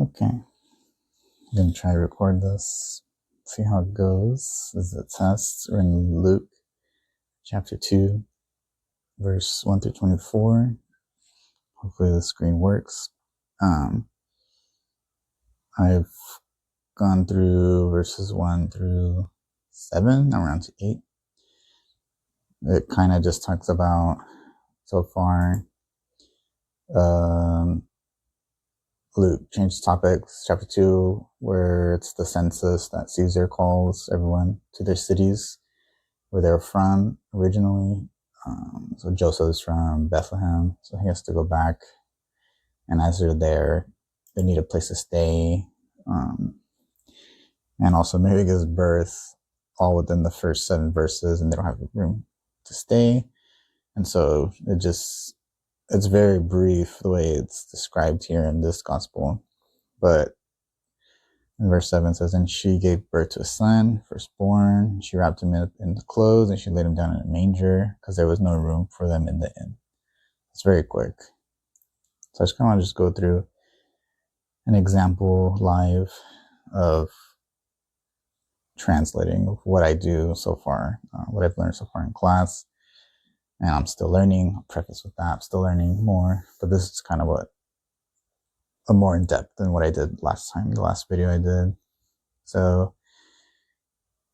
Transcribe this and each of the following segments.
Okay, I'm going to try to record this, see how it goes. This is a test. We're in Luke chapter 2, verse 1 through 24. Hopefully the screen works. I've gone through verses 1 through 7, around to 8. It kind of just talks about, so far, Luke changed topics, chapter 2, where it's the census that Caesar calls everyone to their cities where they're from originally. So Joseph's from Bethlehem, so he has to go back. And as they're there, they need a place to stay. And also Mary gives birth all within the first 7 verses, and they don't have room to stay. And so it's very brief the way it's described here in this gospel. But in verse 7 says, and she gave birth to a son, firstborn. She wrapped him in the clothes, and she laid him down in a manger because there was no room for them in the inn. It's very quick. So I just kind of want to just go through an example live of translating what I do so far, what I've learned so far in class. And I'm still learning. I'll preface with that. I'm still learning more. But this is kind of more in depth than what I did last time, the last video I did. So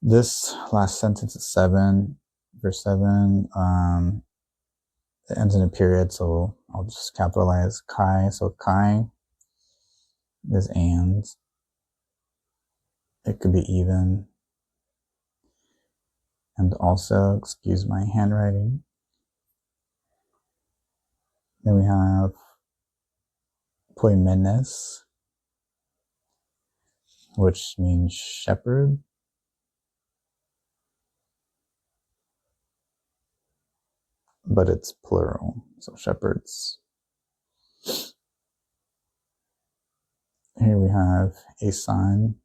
this last sentence is 7, verse 7. It ends in a period, so I'll just capitalize Kai. So Kai is and. It could be even. And also, excuse my handwriting. Then we have poimenes, which means shepherd. But it's plural, so shepherds. Here we have a son,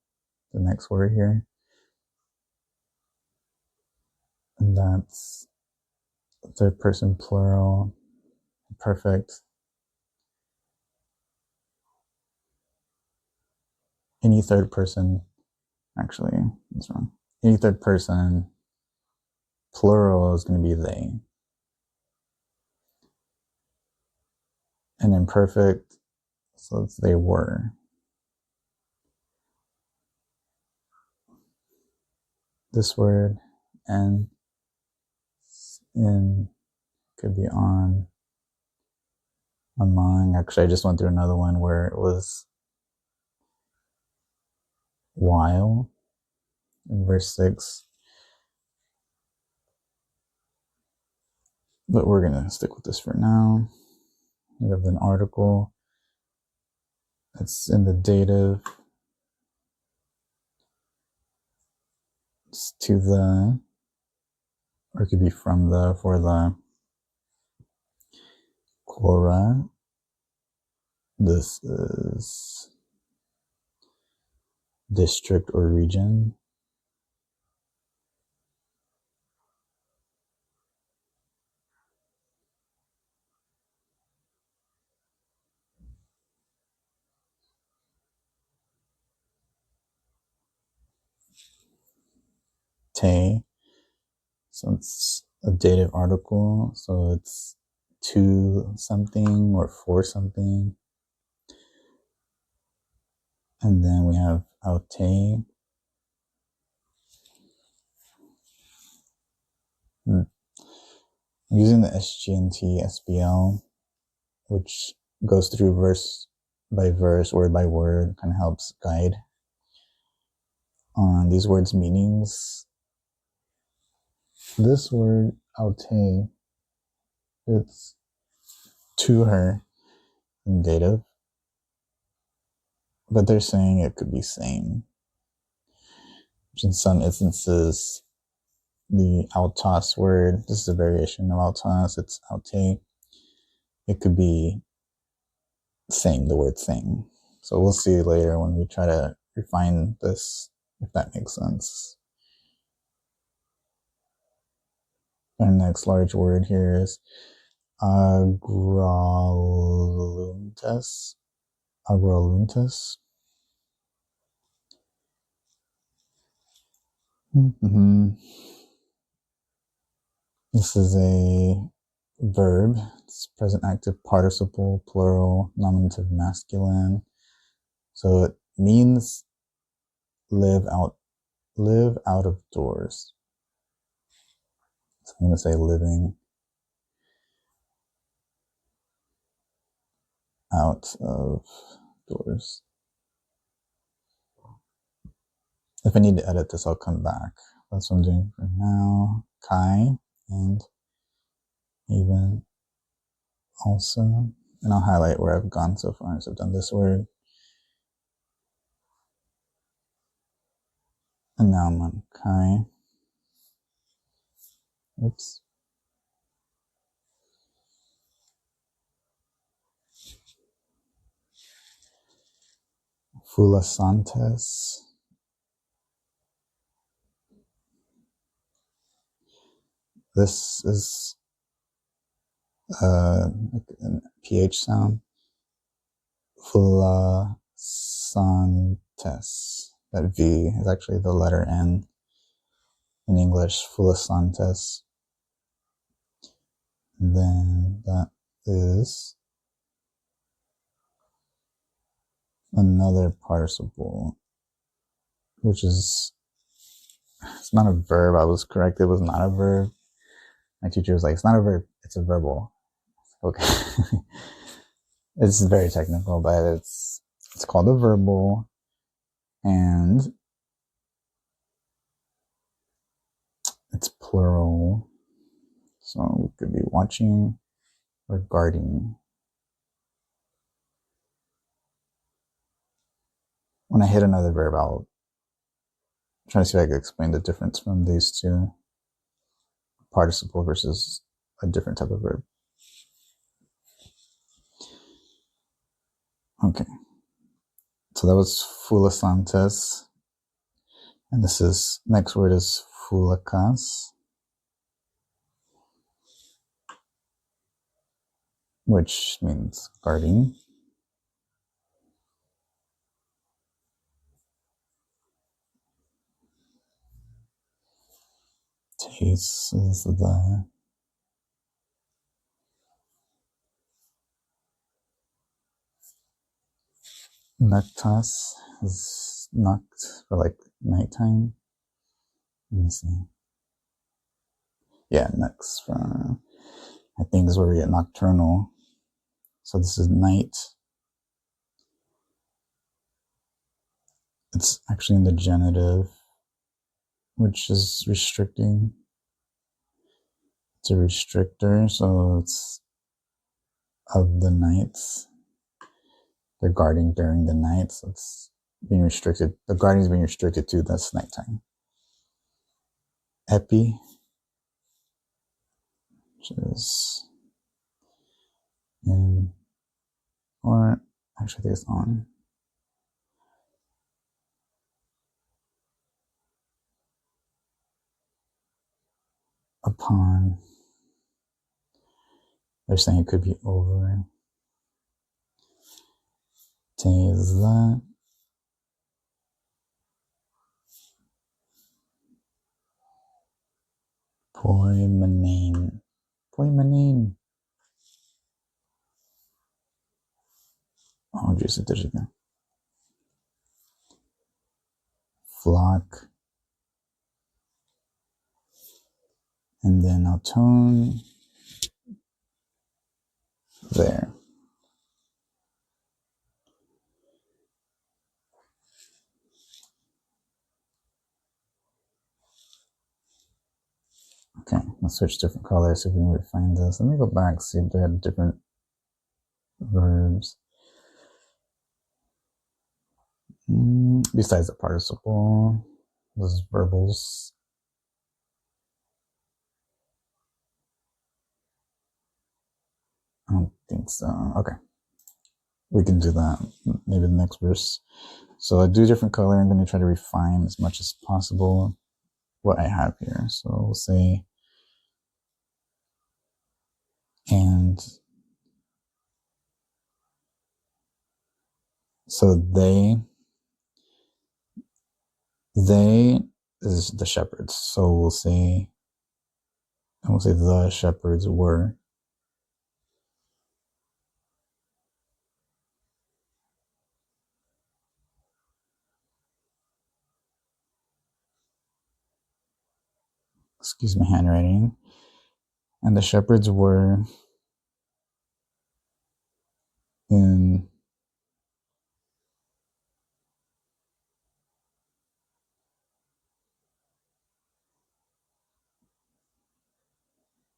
the next word here. And that's third person plural, perfect. Any third person, actually, that's wrong. Any third person plural is going to be they. And imperfect, so it's they were. This word, and in, could be on, among. Actually, I just went through another one where it was while in verse 6. But we're going to stick with this for now. We have an article. It's in the dative. It's to the, or it could be from the, for the Quora. This is district or region. Te. So it's a dative article. So it's to something or for something. And then we have aute. Using the SGNT SBL, which goes through verse by verse, word by word, kind of helps guide on these words' meanings. This word, aute, it's to her in dative, but they're saying it could be same. Which in some instances, the autos word, this is a variation of autos, it's aute. It could be same, the word same. So we'll see later when we try to refine this, if that makes sense. Our next large word here is agroluntes. Agroluntes. Mm-hmm. This is a verb. It's present active participle, plural, nominative masculine. So it means live out of doors. So I'm going to say living out of doors. If I need to edit this, I'll come back. That's what I'm doing for now. Kai, and even also, and I'll highlight where I've gone so far. So I've done this word, and now I'm on Kai. Oops. Fulasantes. This is a PH sound. Fulasantes. That V is actually the letter N in English. Fulasantes. And then that is another participle, which is, it's not a verb. I was correct. It was not a verb. My teacher was like, it's not a verb. It's a verbal. Okay. It's very technical, but it's called a verbal, and it's plural. So we could be watching or guarding. When I hit another verb, I'll try to see if I can explain the difference from these two, participle versus a different type of verb. Okay. So that was fulasantes. And this is, next word is fulakas, which means guarding. Taste is the noctas, is noct for like nighttime. Let me see. Yeah, next for, I think is where we get nocturnal. So this is night. It's actually in the genitive, which is restricting. It's a restrictor, so it's of the nights. They're guarding during the night, so it's being restricted. The guarding is being restricted to this nighttime. Epi, which is in, or actually I think it's on. Upon. They're saying it could be over. Teza. Poimanin. Poimanin. Oh, just it again. Flock. And then I'll tone there. Okay, let's switch different colors, see if we can refine this. Let me go back, see if they had different verbs. Besides the participle, those verbals. I don't think so. Okay. We can do that. Maybe the next verse. So I do different color. I'm going to try to refine as much as possible what I have here. So we'll say, and so they is the shepherds. So we'll say the shepherds were. Excuse my handwriting. And the shepherds were in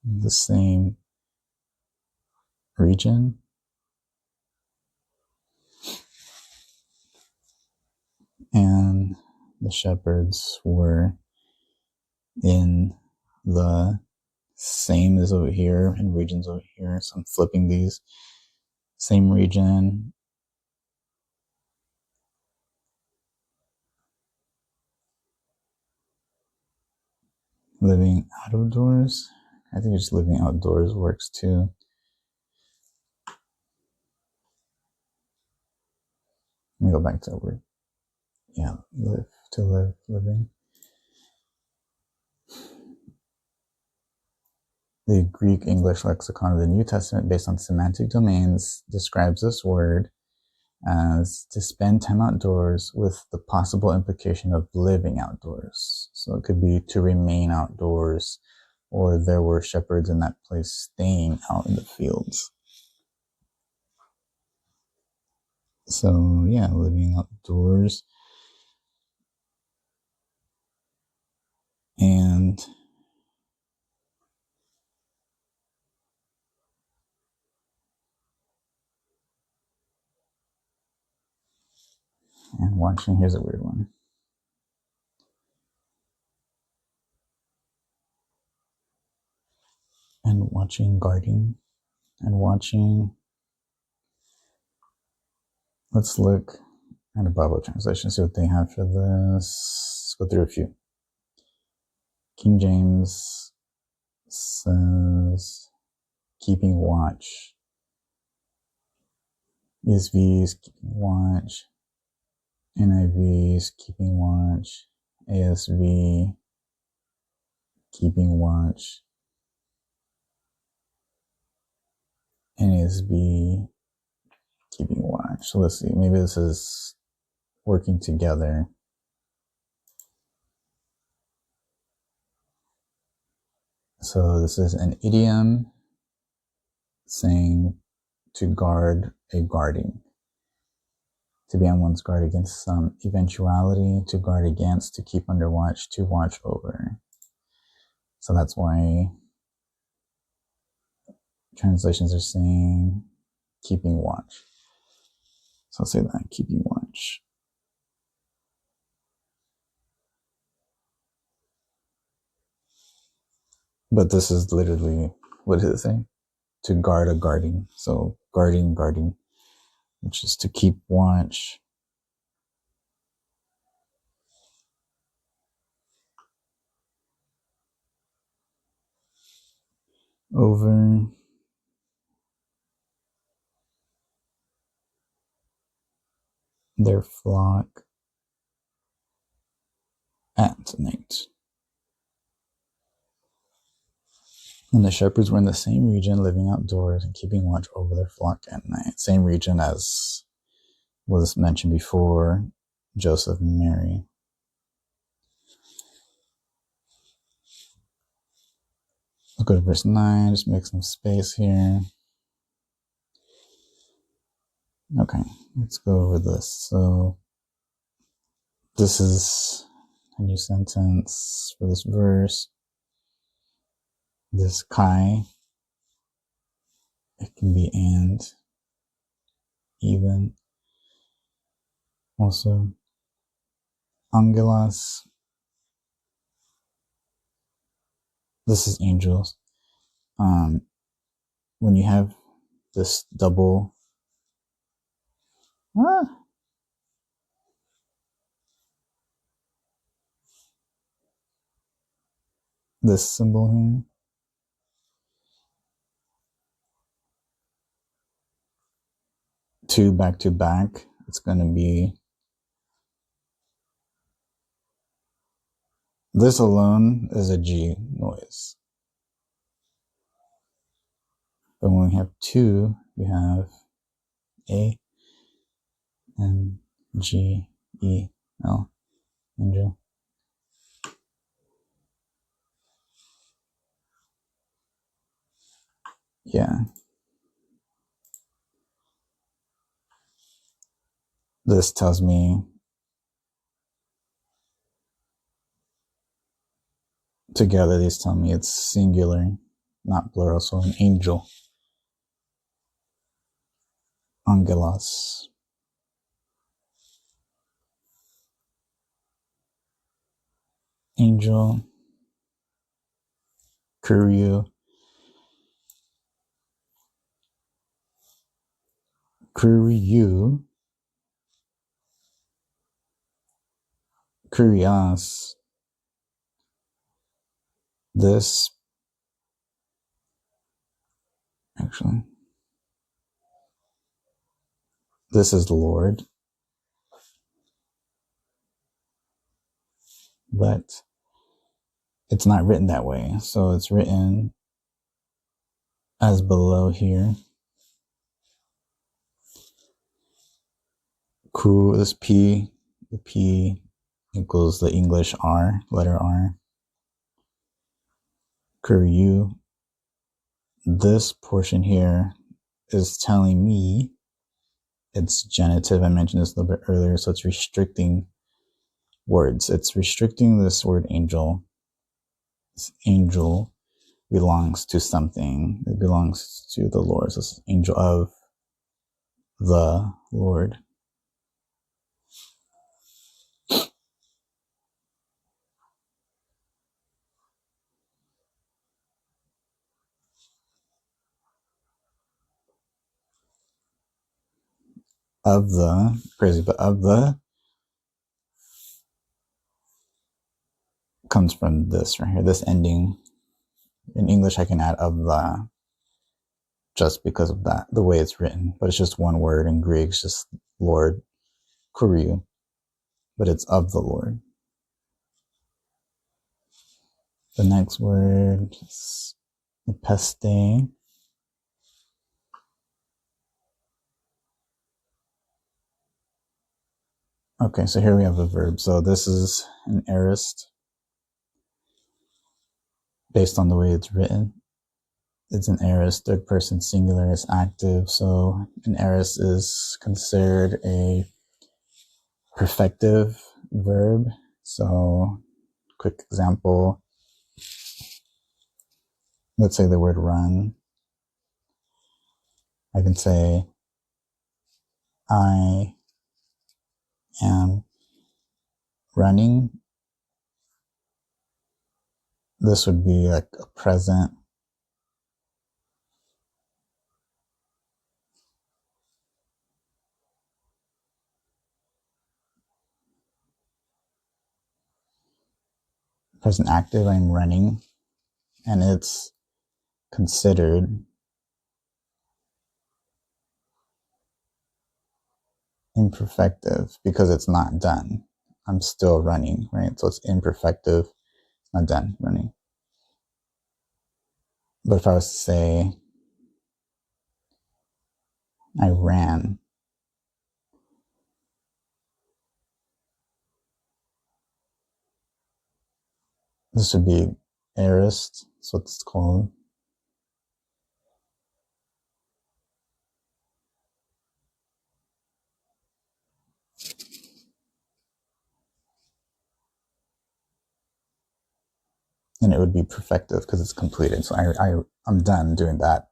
the same region. And the shepherds were in the same as over here and regions over here. So I'm flipping these. Same region. Living out of doors. I think just living outdoors works too. Let me go back to that word. Yeah, live, to live, living. The Greek English lexicon of the New Testament, based on semantic domains, describes this word as to spend time outdoors with the possible implication of living outdoors. So it could be to remain outdoors, or there were shepherds in that place staying out in the fields. So yeah, living outdoors. And watching, here's a weird one. And watching, guarding, and watching. Let's look at a Bible translation, see what they have for this. Let's go through a few. King James says keeping watch. ESV is keeping watch. NIV is keeping watch. ASV keeping watch. NASB keeping watch. So let's see, maybe this is working together. So this is an idiom saying to guard a guarding. To be on one's guard against some eventuality, to guard against, to keep under watch, to watch over. So that's why translations are saying keeping watch. So I'll say that, keeping watch. But this is literally, what does it say? To guard a guarding. So guarding, which is to keep watch. Over their flock at night. And the shepherds were in the same region, living outdoors and keeping watch over their flock at night. Same region as was mentioned before, Joseph and Mary. Let's go to verse 9, just make some space here. Okay, let's go over this. So this is a new sentence for this verse. This kai, it can be and, even. Also, angelos, this is angels. When you have this double, this symbol here, two back to back, it's going to be This alone is a G noise. But when we have two, we have A and G, E, L, angel. Yeah. This tells me together, these tell me it's singular, not plural, so an angel. Angelos. Angel. Kuriu. Kuriu. Kurios. This, actually, this is Lord. But it's not written that way. So it's written as below here. Ku, this P, the P equals the English R, letter R. Kuriu. This portion here is telling me it's genitive. I mentioned this a little bit earlier, so it's restricting words. It's restricting this word angel. This angel belongs to something. It belongs to the Lord. So it's angel of the Lord. Of the, crazy, but of the comes from this right here, this ending. In English, I can add of the just because of that, the way it's written. But it's just one word. In Greek, it's just Lord, Kuriu, but it's of the Lord. The next word is peste. Okay, so here we have a verb. So this is an aorist based on the way it's written. It's an aorist, third person singular, is active. So an aorist is considered a perfective verb. So quick example, let's say the word run. I can say, I am running. This would be like a present. Present active, I'm running. And it's considered imperfective because it's not done. I'm still running, right? So it's imperfective, it's not done running. But if I was to say, I ran, this would be aorist, that's what it's called. And it would be perfective because it's completed. So I'm done doing that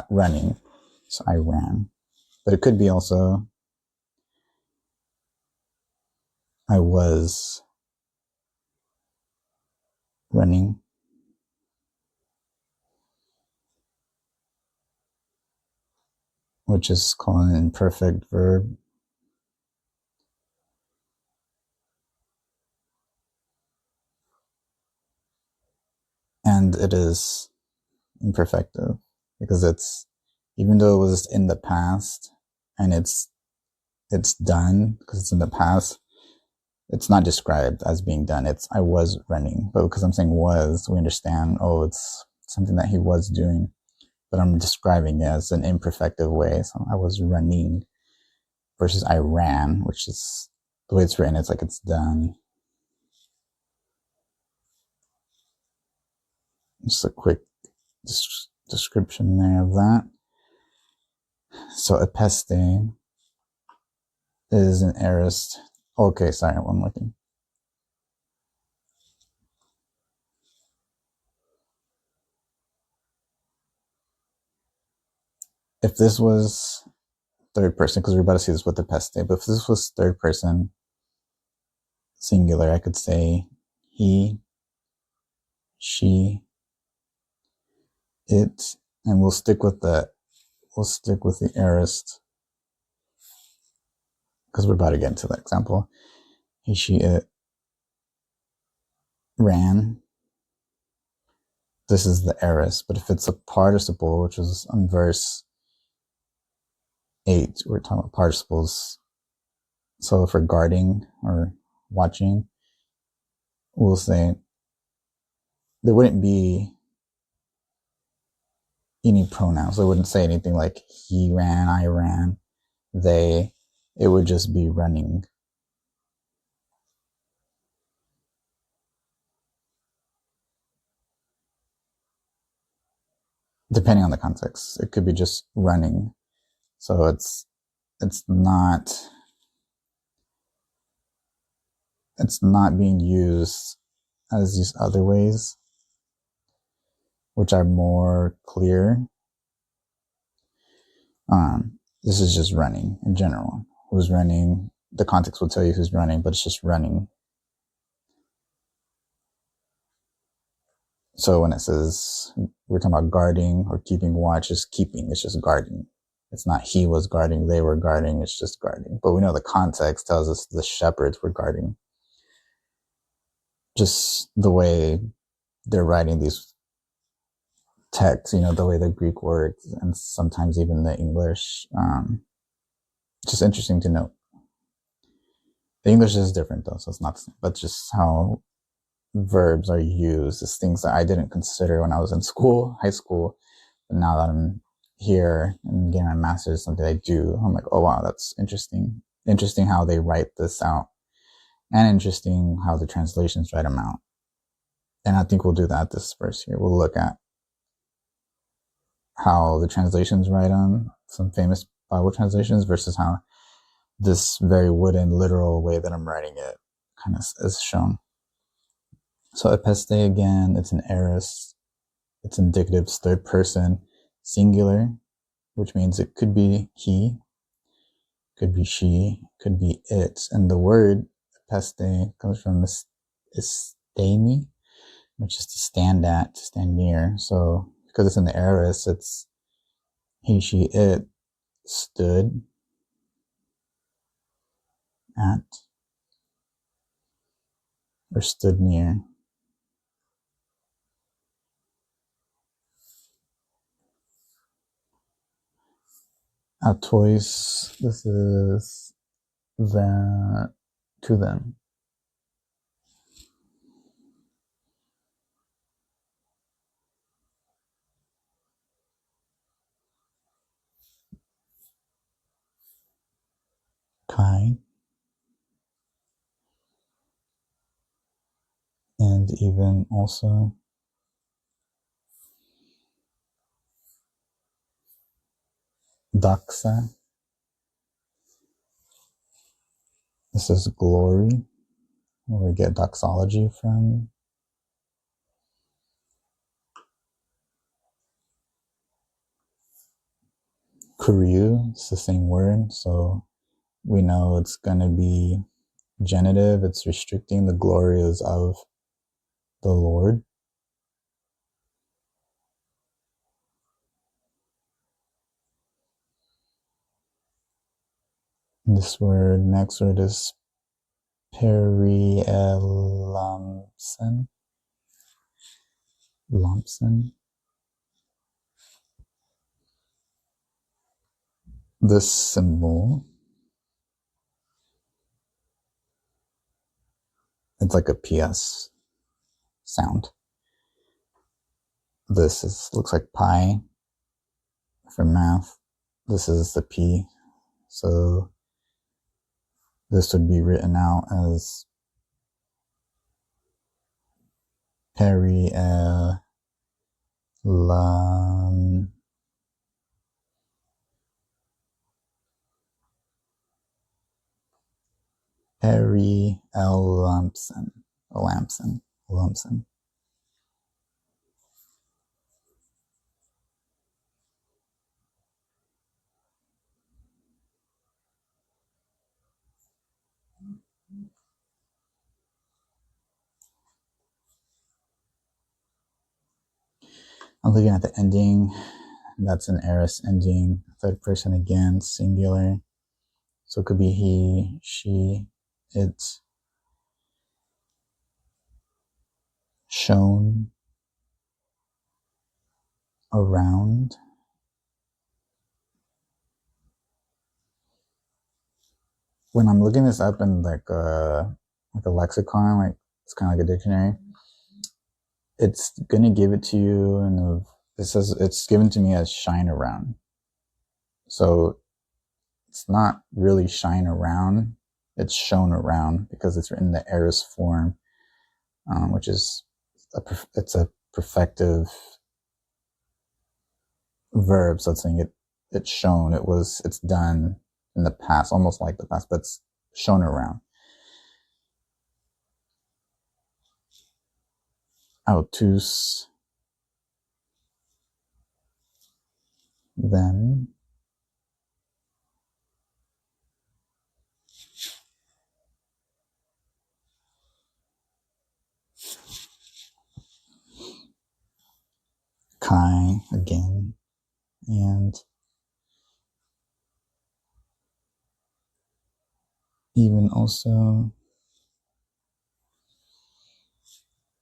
running. So I ran. But it could be also, I was running. Which is called an imperfect verb. And it is imperfective because it's, even though it was in the past and it's done because it's in the past, it's not described as being done. It's I was running. But because I'm saying was, we understand, oh, it's something that he was doing. But I'm describing it as an imperfective way. So I was running versus I ran, which is the way it's written. It's like it's done. Just a quick description there of that. So epeste is an aorist. Okay, sorry, one more thing. If this was third person, because we're about to see this with epeste, but if this was third person singular, I could say he, she, it, and we'll stick with the aorist because we're about to get into the example. He, she, it ran. This is the aorist, but if it's a participle, which is on verse 8, we're talking about participles. So for guarding or watching, we'll say there wouldn't be any pronouns. They wouldn't say anything like he ran, I ran, they. It would just be running. Depending on the context, it could be just running. So it's not being used as these other ways, which are more clear. This is just running in general. Who's running? The context will tell you who's running, but it's just running. So when it says we're talking about guarding or keeping watch, is keeping. It's just guarding. It's not he was guarding, they were guarding. It's just guarding. But we know the context tells us the shepherds were guarding. Just the way they're writing these texts, the way the Greek works, and sometimes even the English. Just interesting to note. The English is different though, so it's not the same. But just how verbs are used is things that I didn't consider when I was in school, high school. But now that I'm here and getting my master's, something I do, I'm like, oh wow, that's interesting. Interesting how they write this out, and interesting how the translations write them out. And I think we'll do that this verse here. We'll look at how the translations write them, some famous Bible translations, versus how this very wooden, literal way that I'm writing it kind of is shown. So epeste again, it's an aorist. It's indicative, it's third person, singular, which means it could be he, could be she, could be it. And the word peste comes from estemi, which is to stand at, to stand near. So because it's in the aorist, it's he, she, it stood at or stood near. Atois, this is that to them. Kai, and even also doxa. This is glory, where we get doxology from. Kuriou, it's the same word, so we know it's going to be genitive. It's restricting. The glory is of the Lord. This word, next word is perielamson. Lampson. This symbol it's like a PS sound. This looks like pi for math. This is the P. So this would be written out as perialam. Perialumpsin. Lumpsin. I'm looking at the ending. That's an aorist ending. Third person again, singular. So it could be he, she, it, shown, around. When I'm looking this up in like a lexicon, like it's kind of like a dictionary, it's gonna give it to you, and it says it's given to me as shine around. So it's not really shine around; it's shown around because it's written in the aorist form, which is it's a perfective verb. So it's saying it's shown. It's done in the past, almost like the past, but it's shown around. Autus, then, kai again, and even also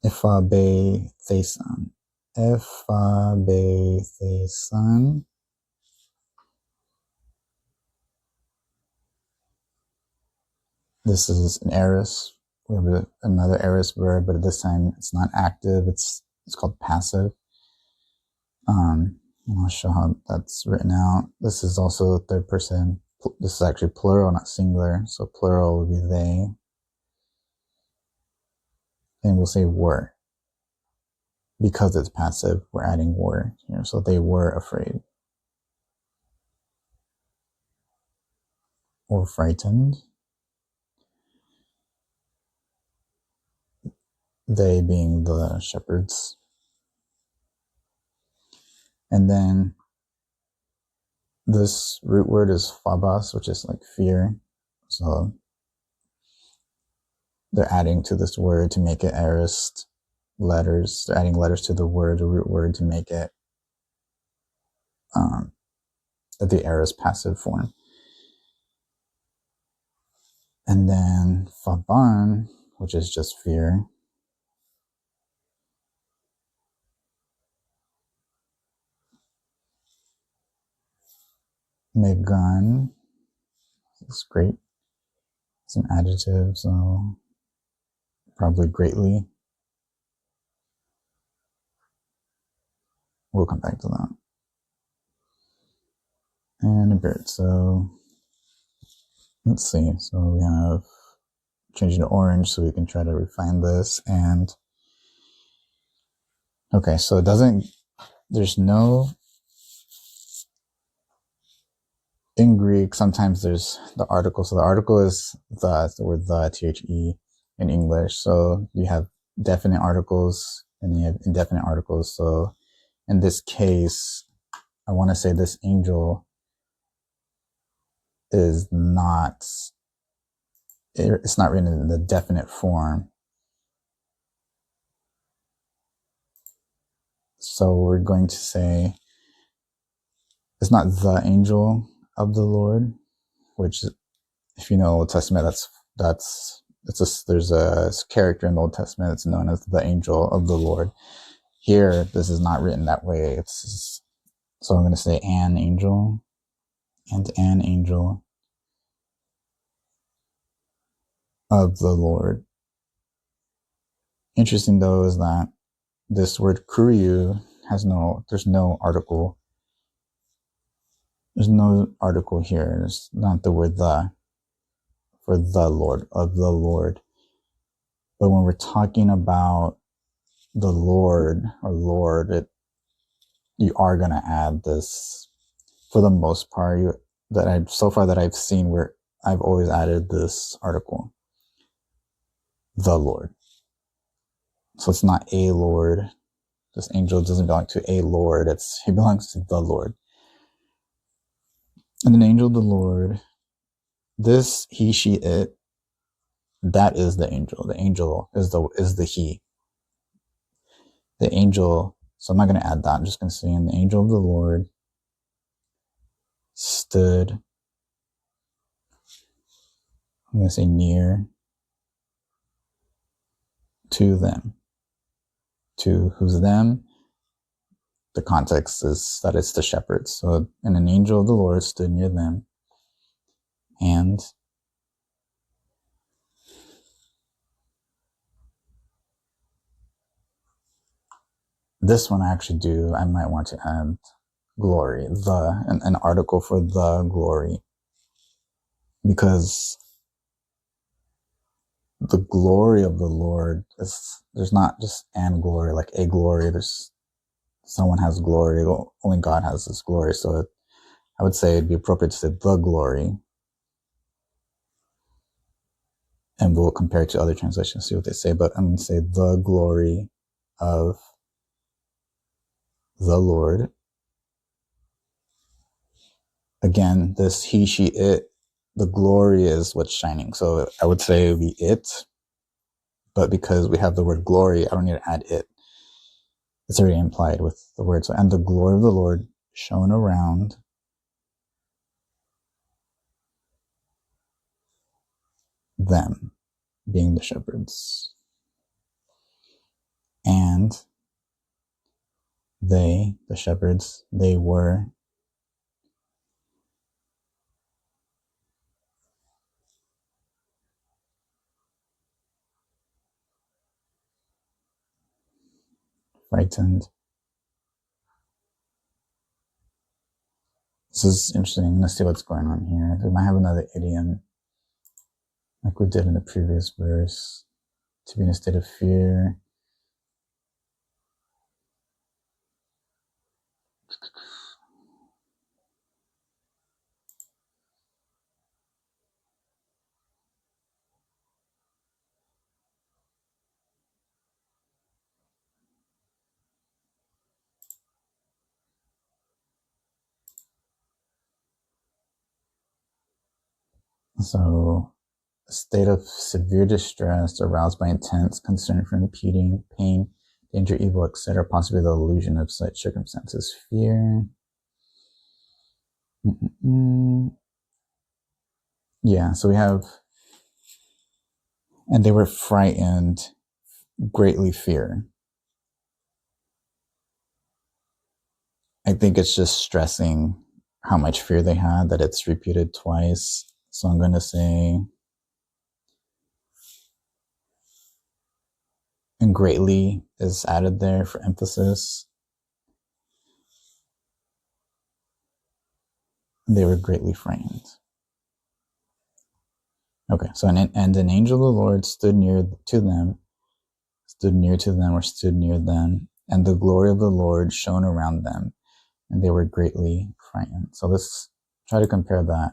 Efabe Thesan. Efabe Thesan. This is an aorist. We have another aorist verb, but this time it's not active. It's called passive. And I'll show how that's written out. This is also third person. This is actually plural, not singular. So plural would be they. And we'll say were. Because it's passive, we're adding were here. So they were afraid. Or frightened. They being the shepherds. And then this root word is phobos, which is like fear. So they're adding to this word to make it aorist letters. They're adding letters to the word, the root word, to make it the aorist passive form. And then phaban, which is just fear. Megan, it's great. It's an adjective, so probably greatly. We'll come back to that. And a bird. So let's see. So we have changing to orange so we can try to refine this. And okay, so there's no, in Greek, sometimes there's the article. So the article is the word the, the in English. So you have definite articles and you have indefinite articles. So in this case, I want to say this angel is not, it's not written in the definite form. So we're going to say it's not the angel of the Lord, which, if you know Old Testament, there's a character in the Old Testament that's known as the angel of the Lord. Here, this is not written that way. So I'm going to say an angel and an angel of the Lord. Interesting though is that this word kuriu there's no article. There's no article here. There's not the word the for the Lord, of the Lord. But when we're talking about the Lord or Lord, you are going to add this for the most part. So far that I've seen, where I've always added this article, the Lord. So it's not a Lord. This angel doesn't belong to a Lord. He belongs to the Lord. And an angel of the Lord, this, he, she, it, that is the angel. The angel is the he. The angel, so I'm not going to add that. I'm just going to say, and the angel of the Lord stood, I'm going to say near to them. To who's them? The context is that it's the shepherds. So, and an angel of the Lord stood near them. And this one I might want to add glory, an article for the glory. Because the glory of the Lord there's not just an glory, like a glory. Someone has glory. Only God has this glory. So I would say it'd be appropriate to say the glory. And we'll compare it to other translations, see what they say. But I'm going to say the glory of the Lord. Again, this he, she, it, the glory is what's shining. So I would say it would be it. But because we have the word glory, I don't need to add it. It's already implied with the word. So, and the glory of the Lord shone around them, being the shepherds. And they, the shepherds, they were frightened. This is interesting. Let's see what's going on here. We might have another idiom like we did in the previous verse. To be in a state of fear. So, a state of severe distress aroused by intense concern for impending pain, danger, evil, etc., possibly the illusion of such circumstances. Fear. Yeah, so we have, and they were frightened, greatly fear. I think it's just stressing how much fear they had, that it's repeated twice. So I'm going to say, and greatly is added there for emphasis. They were greatly frightened. Okay, so and an angel of the Lord stood near them, and the glory of the Lord shone around them, and they were greatly frightened. So let's try to compare that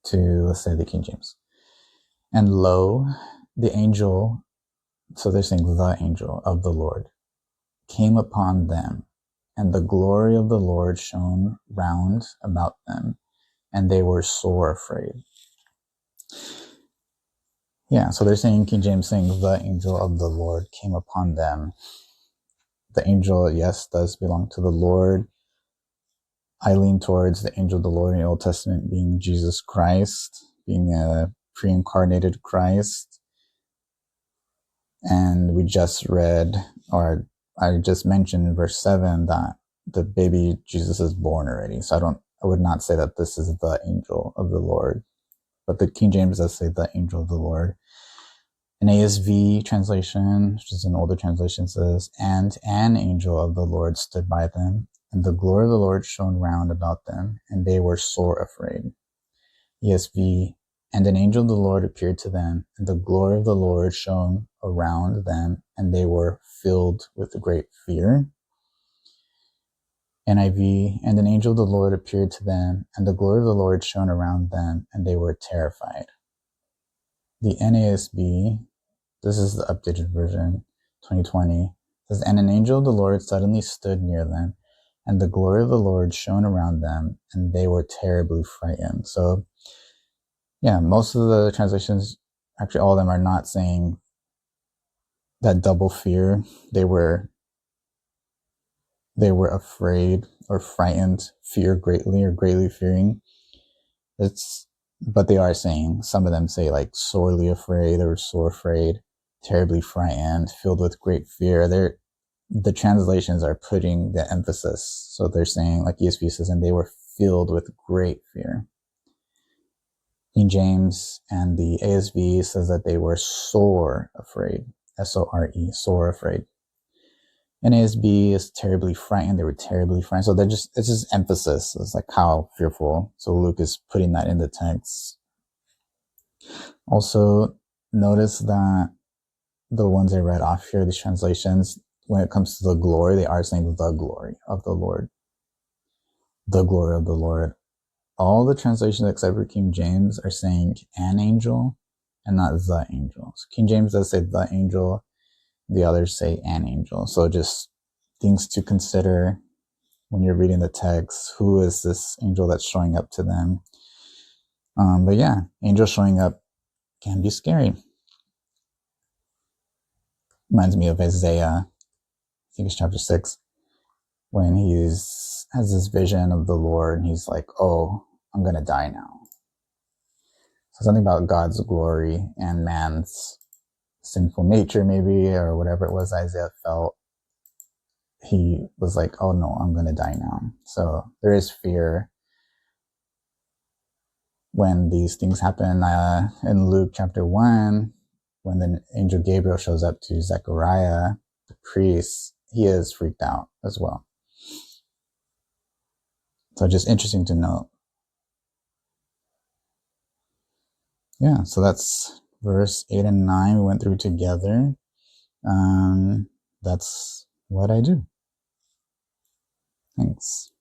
to, let's say, the King James. And lo, the angel, so they're saying the angel of the Lord, came upon them, and the glory of the Lord shone round about them, and they were sore afraid. Yeah, so they're saying, King James saying, the angel of the Lord came upon them. The angel, yes, does belong to the Lord. I lean towards the angel of the Lord in the Old Testament being Jesus Christ, being a pre-incarnated Christ. And we just read, or I just mentioned in verse 7 that the baby Jesus is born already. So I would not say that this is the angel of the Lord. But the King James does say the angel of the Lord. An ASV translation, which is an older translation, says, "And an angel of the Lord stood by them, and the glory of the Lord shone round about them, and they were sore afraid." ESV, "And an angel of the Lord appeared to them, and the glory of the Lord shone around them, and they were filled with great fear." NIV, "And an angel of the Lord appeared to them, and the glory of the Lord shone around them, and they were terrified." The NASB, this is the updated version, 2020, says, "And an angel of the Lord suddenly stood near them, and the glory of the Lord shone around them, and they were terribly frightened." So, yeah, most of the translations, actually all of them, are not saying that double fear. They were afraid or frightened, fear greatly or greatly fearing. But they are saying, some of them say like sorely afraid or sore afraid, terribly frightened, filled with great fear. The translations are putting the emphasis. So they're saying, like ESV says, "and they were filled with great fear." King James and the ASV says that they were sore afraid, SORE, sore afraid. NASB is terribly frightened. They were terribly frightened. So it's just emphasis. It's like how fearful. So Luke is putting that in the text. Also, notice that the ones I read off here, these translations, when it comes to the glory, they are saying the glory of the Lord. The glory of the Lord. All the translations except for King James are saying an angel and not the angel. So King James does say the angel. The others say an angel. So just things to consider when you're reading the text. Who is this angel that's showing up to them? But yeah, angel showing up can be scary. Reminds me of Isaiah, I think it's chapter 6, when has this vision of the Lord and he's like, "Oh, I'm going to die now." So something about God's glory and man's sinful nature, maybe, or whatever it was Isaiah felt. He was like, "Oh no, I'm going to die now." So there is fear when these things happen. In Luke chapter 1, when the angel Gabriel shows up to Zechariah, the priest, he is freaked out as well. So just interesting to note. Yeah, so that's verse 8 and 9 we went through together. That's what I do. Thanks.